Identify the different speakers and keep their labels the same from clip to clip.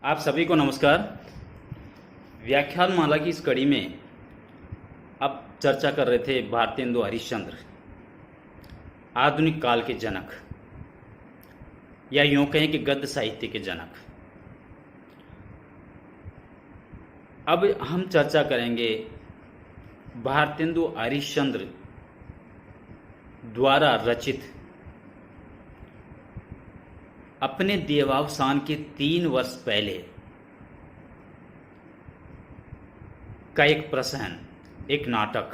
Speaker 1: आप सभी को नमस्कार। व्याख्यान माला की इस कड़ी में अब चर्चा कर रहे थे भारतेंदु हरिश्चंद्र, आधुनिक काल के जनक, या यूं कहें कि गद्य साहित्य के जनक। अब हम चर्चा करेंगे भारतेंदु हरिश्चंद्र द्वारा रचित अपने देहावसान के 3 वर्ष पहले का एक प्रसंग, एक नाटक,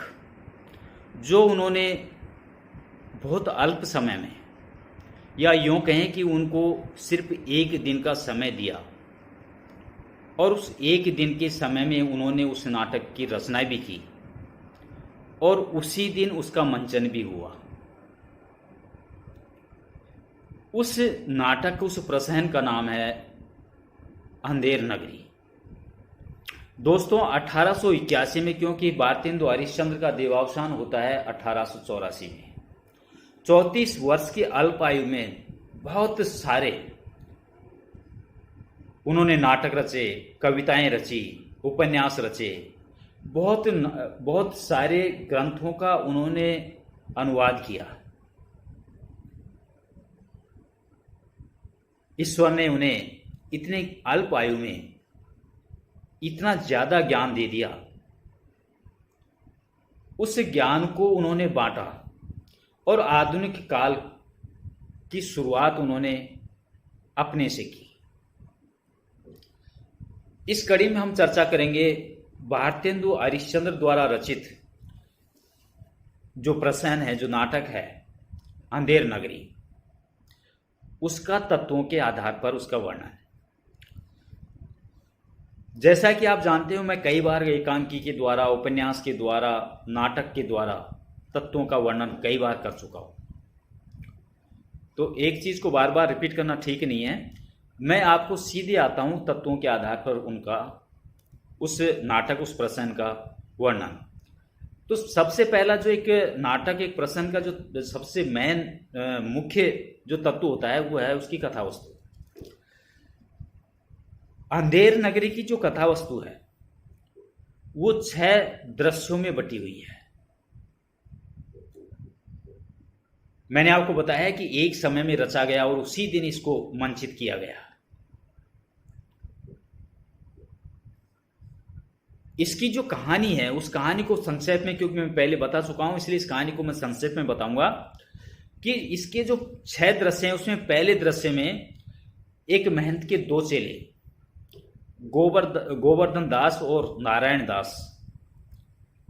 Speaker 1: जो उन्होंने बहुत अल्प समय में, या यूं कहें कि उनको सिर्फ 1 दिन का समय दिया और उस 1 दिन के समय में उन्होंने उस नाटक की रचना भी की और उसी दिन उसका मंचन भी हुआ। उस नाटक, उस प्रसंग का नाम है अंधेर नगरी। दोस्तों, 1881 में, क्योंकि भारतेंदु हरिश्चंद्र का देहावसान होता है 1884 में, 34 वर्ष की अल्प आयु में बहुत सारे उन्होंने नाटक रचे, कविताएं रची, उपन्यास रचे, बहुत सारे ग्रंथों का उन्होंने अनुवाद किया। ईश्वर ने उन्हें इतने अल्प आयु में इतना ज़्यादा ज्ञान दे दिया। उस ज्ञान को उन्होंने बांटा और आधुनिक काल की शुरुआत उन्होंने अपने से की। इस कड़ी में हम चर्चा करेंगे भारतेंदु हरिश्चंद्र द्वारा रचित जो प्रसंग है, जो नाटक है अंधेर नगरी, उसका तत्वों के आधार पर उसका वर्णन। जैसा कि आप जानते हो, मैं कई बार एकांकी के द्वारा, उपन्यास के द्वारा, नाटक के द्वारा तत्वों का वर्णन कई बार कर चुका हूं, तो एक चीज को बार बार रिपीट करना ठीक नहीं है। मैं आपको सीधे आता हूं तत्वों के आधार पर उनका, उस नाटक, उस प्रसंग का वर्णन। तो सबसे पहला जो एक नाटक, एक प्रसंग का जो सबसे मेन मुख्य जो तत्व होता है वो है उसकी कथा वस्तु। अंधेर नगरी की जो कथा वस्तु है वो 6 दृश्यों में बटी हुई है। मैंने आपको बताया कि एक समय में रचा गया और उसी दिन इसको मंचित किया गया। इसकी जो कहानी है, उस कहानी को संक्षेप में, क्योंकि मैं पहले बता चुका हूं इसलिए इस कहानी को मैं संक्षेप में बताऊंगा कि इसके जो 6 दृश्य हैं उसमें पहले दृश्य में एक महंत के 2 चेले, गोवर्धन दास और नारायण दास,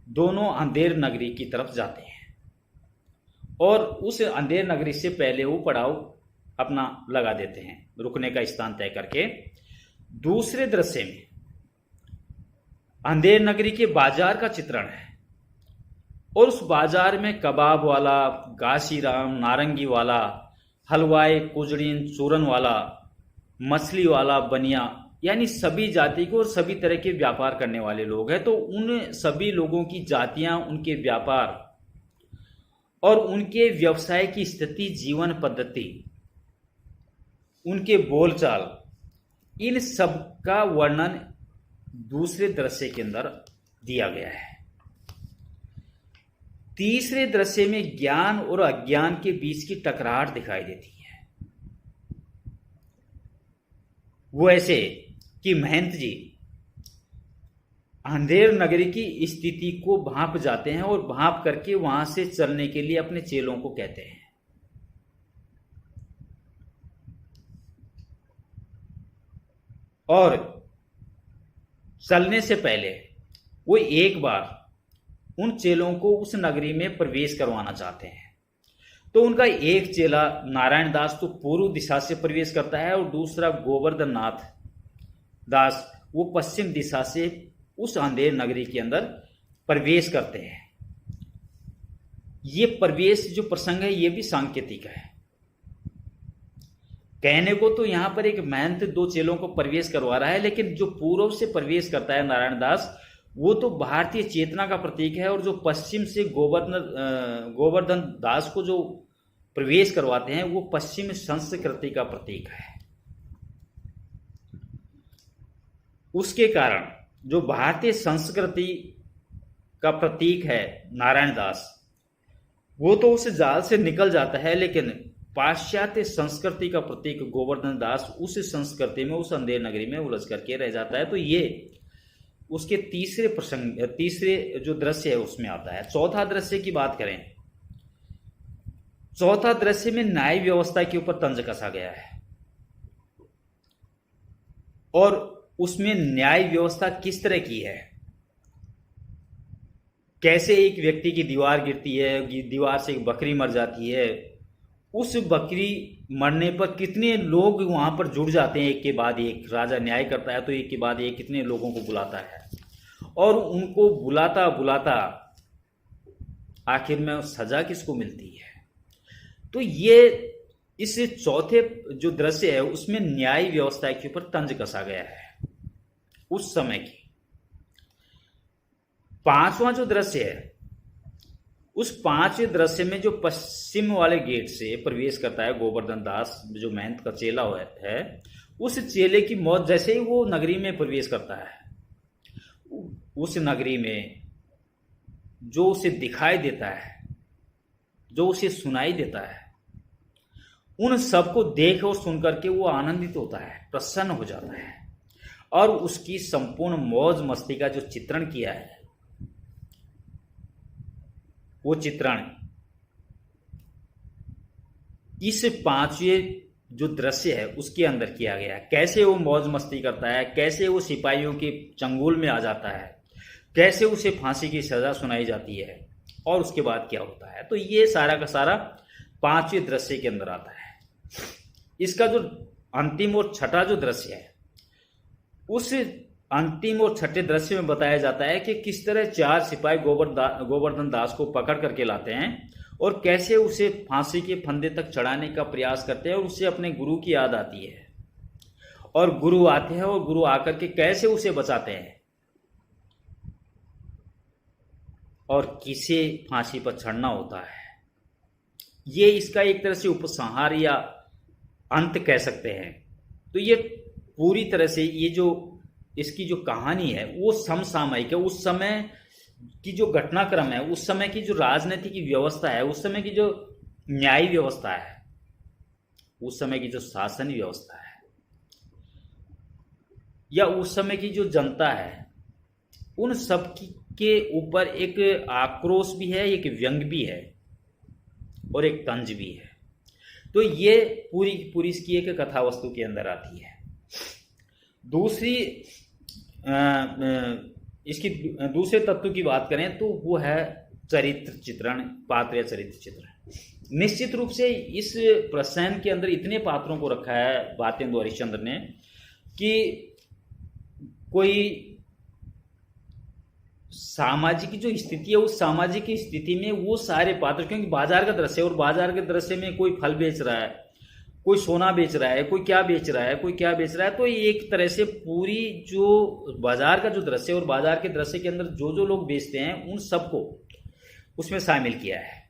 Speaker 1: दोनों अंधेर नगरी की तरफ जाते हैं और उस अंधेर नगरी से पहले वो पड़ाव अपना लगा देते हैं, रुकने का स्थान तय करके। दूसरे दृश्य में अंधेर नगरी के बाजार का चित्रण है और उस बाजार में कबाब वाला, घासीराम, नारंगी वाला, हलवाई, कुजड़ीन, चूरन वाला, मछली वाला, बनिया, यानी सभी जाति को और सभी तरह के व्यापार करने वाले लोग हैं। तो उन सभी लोगों की जातियां, उनके व्यापार और उनके व्यवसाय की स्थिति, जीवन पद्धति, उनके बोलचाल, इन सब का वर्णन दूसरे दृश्य के अंदर दिया गया है। तीसरे दृश्य में ज्ञान और अज्ञान के बीच की टकराहट दिखाई देती है। वो ऐसे कि महंत जी अंधेर नगरी की स्थिति को भांप जाते हैं और भांप करके वहां से चलने के लिए अपने चेलों को कहते हैं। और चलने से पहले वो एक बार उन चेलों को उस नगरी में प्रवेश करवाना चाहते हैं। तो उनका एक चेला नारायण दास तो पूर्व दिशा से प्रवेश करता है और दूसरा गोवर्धन नाथ दास वो पश्चिम दिशा से उस अंधेर नगरी के अंदर प्रवेश करते हैं। ये प्रवेश जो प्रसंग है ये भी सांकेतिक है। कहने को तो यहां पर एक महंत 2 चेलों को प्रवेश करवा रहा है, लेकिन जो पूर्व से प्रवेश करता है नारायण दास, वो तो भारतीय चेतना का प्रतीक है, और जो पश्चिम से गोवर्धन दास को जो प्रवेश करवाते हैं वो पश्चिम संस्कृति का प्रतीक है। उसके कारण जो भारतीय संस्कृति का प्रतीक है नारायण दास, वो तो उस जाल से निकल जाता है, लेकिन पाश्चात्य संस्कृति का प्रतीक गोवर्धन दास उस संस्कृति में, उस अंधेर नगरी में उलझ करके रह जाता है। तो ये उसके तीसरे जो दृश्य है उसमें आता है। चौथा दृश्य की बात करें, चौथा दृश्य में न्याय व्यवस्था के ऊपर तंज कसा गया है और उसमें न्याय व्यवस्था किस तरह की है, कैसे एक व्यक्ति की दीवार गिरती है, दीवार से एक बकरी मर जाती है, उस बकरी मरने पर कितने लोग वहां पर जुड़ जाते हैं, एक के बाद एक राजा न्याय करता है तो एक के बाद एक कितने लोगों को बुलाता है और उनको बुलाता बुलाता आखिर में सजा किसको मिलती है। तो ये इस चौथे जो दृश्य है उसमें न्याय व्यवस्था के ऊपर तंज कसा गया है उस समय की। पांचवा जो दृश्य है, उस पांचवें दृश्य में जो पश्चिम वाले गेट से प्रवेश करता है गोवर्धन दास, जो महंत का चेला है, उस चेले की मौत जैसे ही वो नगरी में प्रवेश करता है, उस नगरी में जो उसे दिखाई देता है, जो उसे सुनाई देता है, उन सबको देख और सुन करके वो आनंदित होता है, प्रसन्न हो जाता है और उसकी संपूर्ण मौज मस्ती का जो चित्रण किया है, वो चित्रण इस पांचवें जो दृश्य है उसके अंदर किया गया है। कैसे वो मौज मस्ती करता है, कैसे वो सिपाहियों के चंगुल में आ जाता है, कैसे उसे फांसी की सजा सुनाई जाती है और उसके बाद क्या होता है। तो ये सारा का सारा पांचवें दृश्य के अंदर आता है। इसका जो अंतिम और छठा जो दृश्य है, उस अंतिम और छठे दृश्य में बताया जाता है कि किस तरह चार सिपाही गोवर्धन दास को पकड़ करके लाते हैं और कैसे उसे फांसी के फंदे तक चढ़ाने का प्रयास करते हैं और उसे अपने गुरु की याद आती है और गुरु आते हैं और गुरु आकर के कैसे उसे बचाते हैं और किसे फांसी पर चढ़ना होता है। ये इसका एक तरह से उपसंहार या अंत कह सकते हैं। तो ये पूरी तरह से ये जो इसकी जो कहानी है वो समसामयिक है, उस समय की जो घटनाक्रम है, उस समय की जो राजनीतिक व्यवस्था है, उस समय की जो न्याय व्यवस्था है, उस समय की जो शासन व्यवस्था है या उस समय की जो जनता है, उन सब के ऊपर एक आक्रोश भी है, एक व्यंग भी है और एक तंज भी है। तो ये पूरी पूरी इसकी एक कथा वस्तु के अंदर आती है। दूसरी इसकी दूसरे तत्व की बात करें तो वो है चरित्र चित्रण, पात्र या चरित्र चित्रण। निश्चित रूप से इस प्रसंग के अंदर इतने पात्रों को रखा है भारतेंदु हरिश्चंद्र ने कि कोई सामाजिक जो स्थिति है उस सामाजिक स्थिति में वो सारे पात्र, क्योंकि बाजार का दृश्य है और बाजार के दृश्य में कोई फल बेच रहा है, कोई सोना बेच रहा है, कोई क्या बेच रहा है, कोई क्या बेच रहा है। तो एक तरह से पूरी जो बाजार का जो दृश्य है और बाजार के दृश्य के अंदर जो जो लोग बेचते हैं उन सबको उसमें शामिल किया है।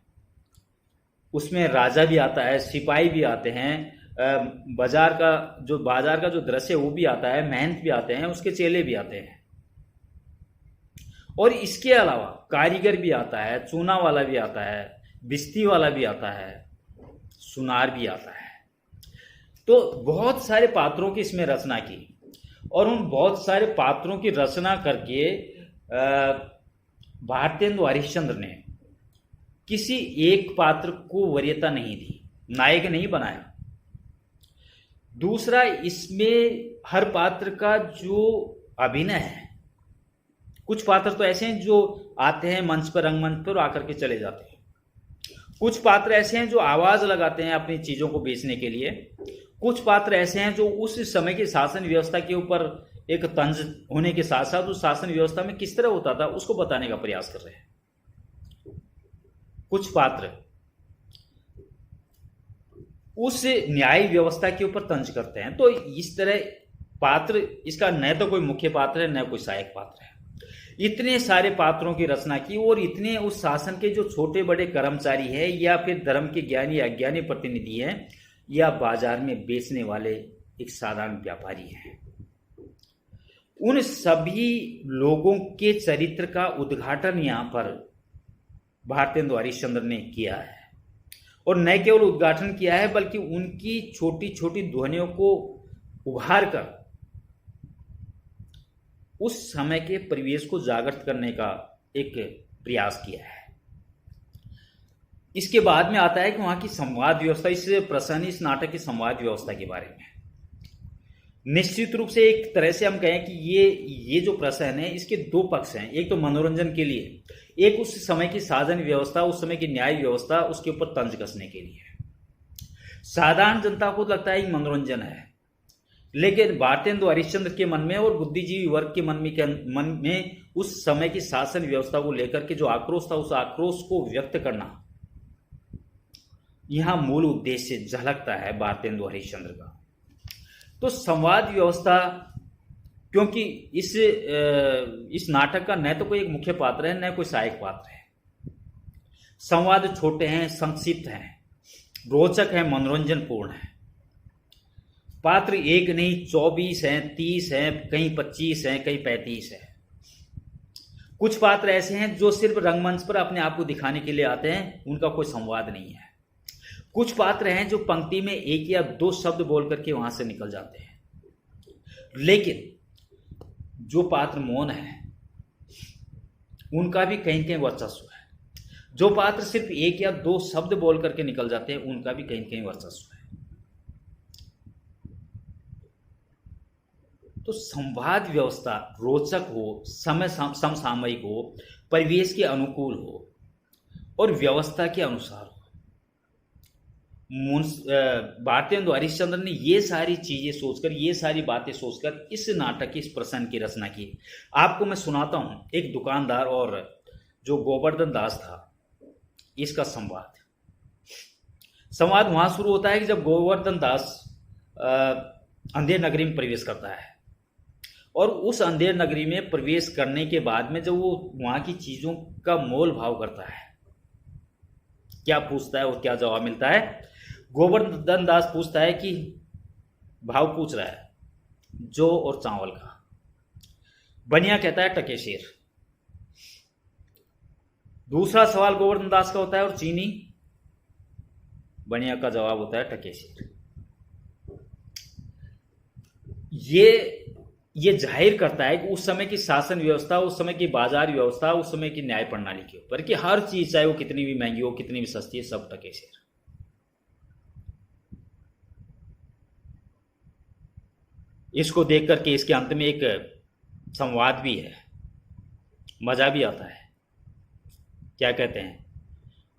Speaker 1: उसमें राजा भी आता है, सिपाही भी आते हैं, बाजार का जो दृश्य है वो भी आता है, महंत भी आते हैं, उसके चेले भी आते हैं और इसके अलावा कारीगर भी आता है, चूना वाला भी आता है, बिस्ती वाला भी आता है, सुनार भी आता है। तो बहुत सारे पात्रों की इसमें रचना की और उन बहुत सारे पात्रों की रचना करके भारतेंदु हरिश्चंद्र ने किसी एक पात्र को वरीयता नहीं दी, नायक नहीं बनाया। दूसरा, इसमें हर पात्र का जो अभिनय है, कुछ पात्र तो ऐसे हैं जो आते हैं मंच पर, रंगमंच पर आकर के चले जाते हैं। कुछ पात्र ऐसे हैं जो आवाज लगाते हैं अपनी चीजों को बेचने के लिए। कुछ पात्र ऐसे हैं जो उस समय की शासन व्यवस्था के ऊपर एक तंज होने के साथ साथ उस शासन व्यवस्था में किस तरह होता था उसको बताने का प्रयास कर रहे हैं। कुछ पात्र उस न्याय व्यवस्था के ऊपर तंज करते हैं। तो इस तरह पात्र, इसका न तो कोई मुख्य पात्र है न कोई सहायक पात्र है। इतने सारे पात्रों की रचना की और इतने उस शासन के जो छोटे बड़े कर्मचारी है या फिर धर्म के ज्ञानी अज्ञानी प्रतिनिधि हैं या बाजार में बेचने वाले एक साधारण व्यापारी हैं, उन सभी लोगों के चरित्र का उद्घाटन यहाँ पर भारतेंदु हरिश्चंद्र ने किया है। और न केवल उद्घाटन किया है बल्कि उनकी छोटी छोटी ध्वनियों को उभार कर उस समय के परिवेश को जागृत करने का एक प्रयास किया है। इसके बाद में आता है कि वहां की संवाद व्यवस्था, इस प्रसंग इस नाटक की संवाद व्यवस्था के बारे में निश्चित रूप से एक तरह से हम कहें कि ये जो प्रसंग है इसके दो पक्ष हैं। एक तो मनोरंजन के लिए, एक उस समय की साधन व्यवस्था, उस समय की न्याय व्यवस्था, उसके ऊपर तंज कसने के लिए। साधारण जनता को लगता है कि मनोरंजन है, लेकिन भारतेंदु हरिश्चंद्र के मन में और बुद्धिजीवी वर्ग के मन में उस समय की शासन व्यवस्था को लेकर के जो आक्रोश था, उस आक्रोश को व्यक्त करना यहां मूल उद्देश्य झलकता है भारतेंदु हरिश्चंद्र का। तो संवाद व्यवस्था, क्योंकि इस नाटक का न तो कोई एक मुख्य पात्र है न कोई सहायक पात्र है। संवाद छोटे हैं, संक्षिप्त हैं, रोचक हैं, मनोरंजनपूर्ण है। पात्र एक नहीं 24 हैं, 30 हैं, कहीं 25 हैं, कहीं 35 हैं। कुछ पात्र ऐसे हैं जो सिर्फ रंगमंच पर अपने आप को दिखाने के लिए आते हैं, उनका कोई संवाद नहीं है। कुछ पात्र हैं जो पंक्ति में एक या दो शब्द बोल करके वहां से निकल जाते हैं। लेकिन जो पात्र मौन है उनका भी कहीं कहीं वर्चस्व है। जो पात्र सिर्फ एक या दो शब्द बोल करके निकल जाते हैं उनका भी कहीं कहीं वर्चस्व है। तो संवाद व्यवस्था रोचक हो, समय समसामयिक हो, परिवेश के अनुकूल हो और व्यवस्था के अनुसार हो। भारतेंदु हरिश्चंद्र ने ये सारी चीजें सोचकर, ये सारी बातें सोचकर इस नाटक की, इस प्रसंग की रचना की। आपको मैं सुनाता हूं एक दुकानदार और जो गोवर्धन दास था, इसका संवाद वहां शुरू होता है कि जब गोवर्धन दास अंधेर नगरी में प्रवेश करता है। और उस अंधेर नगरी में प्रवेश करने के बाद में जब वो वहां की चीजों का मोल भाव करता है, क्या पूछता है और क्या जवाब मिलता है। गोवर्धन दास पूछता है कि भाव पूछ रहा है जौ और चावल का। बनिया कहता है टके शेर। दूसरा सवाल गोवर्धन दास का होता है और चीनी। बनिया का जवाब होता है टके शेर। ये जाहिर करता है कि उस समय की शासन व्यवस्था, उस समय की बाजार व्यवस्था, उस समय की न्याय प्रणाली के ऊपर कि हर चीज चाहे वो कितनी भी महंगी हो, कितनी भी सस्ती है, सब टके शेर। इसको देख करके इसके अंत में एक संवाद भी है, मजा भी आता है। क्या कहते हैं,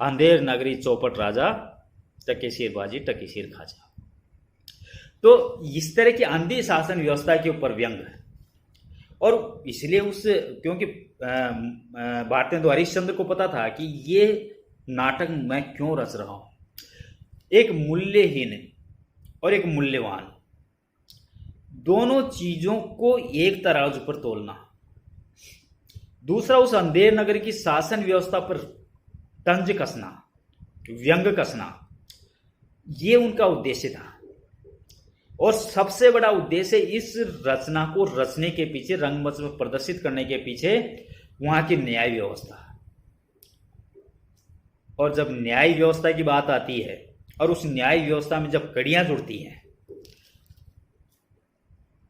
Speaker 1: अंधेर नगरी चौपट राजा, टके शेर बाजी टके शेर खाजा। तो इस तरह की अंधी शासन व्यवस्था के ऊपर व्यंग है। और इसलिए क्योंकि भारतेंदु हरिश्चंद्र को पता था कि ये नाटक मैं क्यों रच रहा हूं। एक मूल्यहीन और एक मूल्यवान, दोनों चीजों को एक तराजू पर तोलना। दूसरा, उस अंधेर नगरी की शासन व्यवस्था पर तंज कसना, व्यंग कसना, ये उनका उद्देश्य था। और सबसे बड़ा उद्देश्य इस रचना को रचने के पीछे, रंगमंच में प्रदर्शित करने के पीछे वहां की न्याय व्यवस्था। और जब न्याय व्यवस्था की बात आती है और उस न्याय व्यवस्था में जब कड़ियां जुड़ती हैं,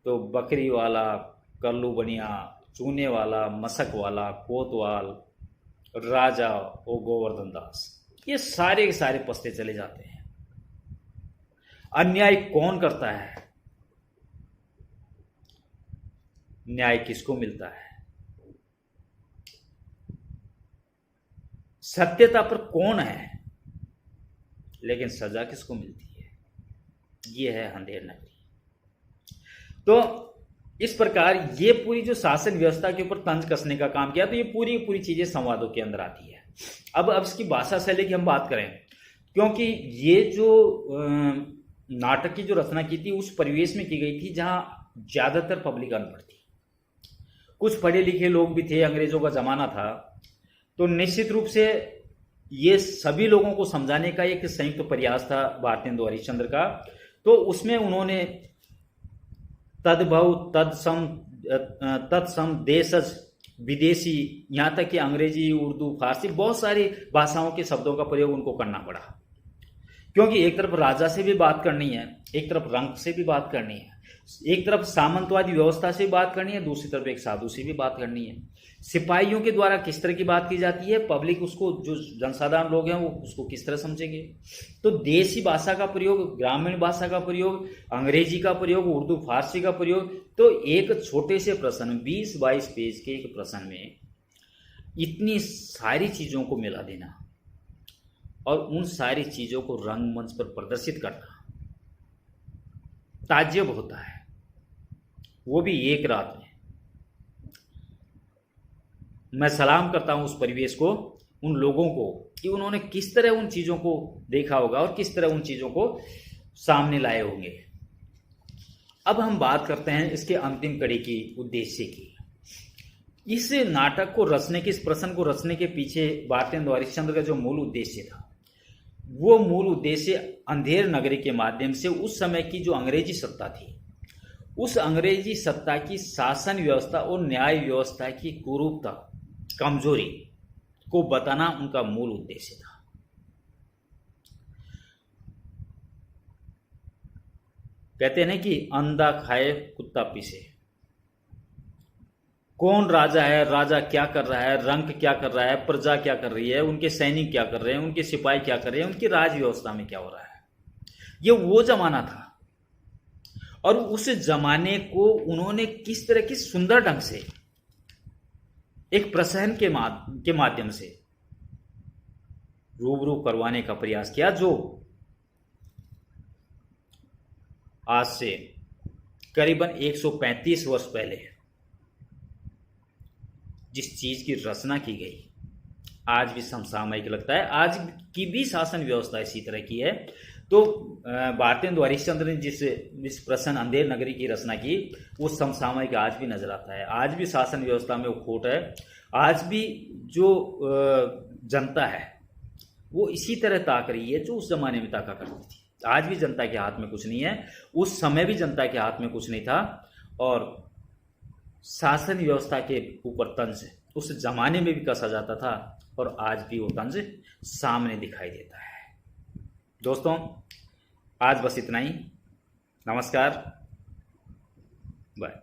Speaker 1: तो बकरी वाला, कल्लू बनिया, चूने वाला, मसक वाला, कोतवाल, राजा और गोवर्धन दास, ये सारे के सारे पस्ते चले जाते हैं। अन्याय कौन करता है, न्याय किसको मिलता है, सत्यता पर कौन है, लेकिन सजा किसको मिलती है, ये है अंधेर नगरी। तो इस प्रकार ये पूरी जो शासन व्यवस्था के ऊपर तंज कसने का काम किया, तो ये पूरी चीजें संवादों के अंदर आती है। अब इसकी भाषा शैली की हम बात करें, क्योंकि ये जो नाटक की जो रचना की थी उस परिवेश में की गई थी जहां ज्यादातर पब्लिक अनपढ़ थी। कुछ पढ़े लिखे लोग भी थे, अंग्रेजों का जमाना था, तो निश्चित रूप से ये सभी लोगों को समझाने का एक संयुक्त प्रयास था भारतेंदु हरिश्चंद्र का। तो उसमें उन्होंने तद्भव तत्सम तत्सम देशज विदेशी, यहाँ तक कि अंग्रेजी, उर्दू, फारसी, बहुत सारी भाषाओं के शब्दों का प्रयोग उनको करना पड़ा, क्योंकि एक तरफ राजा से भी बात करनी है, एक तरफ रंक से भी बात करनी है, एक तरफ सामंतवादी व्यवस्था से बात करनी है, दूसरी तरफ एक साधु से भी बात करनी है। सिपाहियों के द्वारा किस तरह की बात की जाती है, पब्लिक उसको, जो जनसाधारण लोग हैं वो उसको किस तरह समझेंगे। तो देसी भाषा का प्रयोग, ग्रामीण भाषा का प्रयोग, अंग्रेजी का प्रयोग, उर्दू फारसी का प्रयोग, तो एक छोटे से प्रश्न 20-22 पेज के एक प्रश्न में इतनी सारी चीजों को मिला देना और उन सारी चीजों को रंगमंच पर प्रदर्शित करना ताज्जुब होता है, वो भी एक रात में। मैं सलाम करता हूं उस परिवेश को, उन लोगों को, कि उन्होंने किस तरह उन चीजों को देखा होगा और किस तरह उन चीजों को सामने लाए होंगे। अब हम बात करते हैं इसके अंतिम कड़ी की, उद्देश्य की। इस नाटक को रचने के, इस प्रश्न को रचने के पीछे भारतेंदु हरिश्चंद्र का जो मूल उद्देश्य था, वो मूल उद्देश्य अंधेर नगरी के माध्यम से उस समय की जो अंग्रेजी सत्ता थी, उस अंग्रेजी सत्ता की शासन व्यवस्था और न्याय व्यवस्था की कुरूपता, कमजोरी को बताना उनका मूल उद्देश्य था। कहते हैं ना कि अंधा खाए कुत्ता पीसे। कौन राजा है, राजा क्या कर रहा है, रंक क्या कर रहा है, प्रजा क्या कर रही है, उनके सैनिक क्या कर रहे हैं, उनके सिपाही क्या कर रहे हैं, उनकी राज व्यवस्था में क्या हो रहा है, ये वो जमाना था। और उस जमाने को उन्होंने किस तरह की सुंदर ढंग से एक प्रसहन के माध्यम से रूबरू करवाने का प्रयास किया, जो आज से करीबन 135 वर्ष पहले जिस चीज की रचना की गई, आज भी समसामयिक लगता है। आज की भी शासन व्यवस्था इसी तरह की है। तो भारतेंदु हरिश्चंद्र ने जिस प्रश्न अंधेर नगरी की रचना की, वो समसामयिक आज भी नजर आता है। आज भी शासन व्यवस्था में वो खोट है, आज भी जो जनता है वो इसी तरह ताक रही है जो उस जमाने में ताका करती थी। आज भी जनता के हाथ में कुछ नहीं है, उस समय भी जनता के हाथ में कुछ नहीं था, और शासन व्यवस्था के ऊपर तंज उस जमाने में भी कसा जाता था और आज भी वो तंज सामने दिखाई देता है। दोस्तों, आज बस इतना ही। नमस्कार, बाय।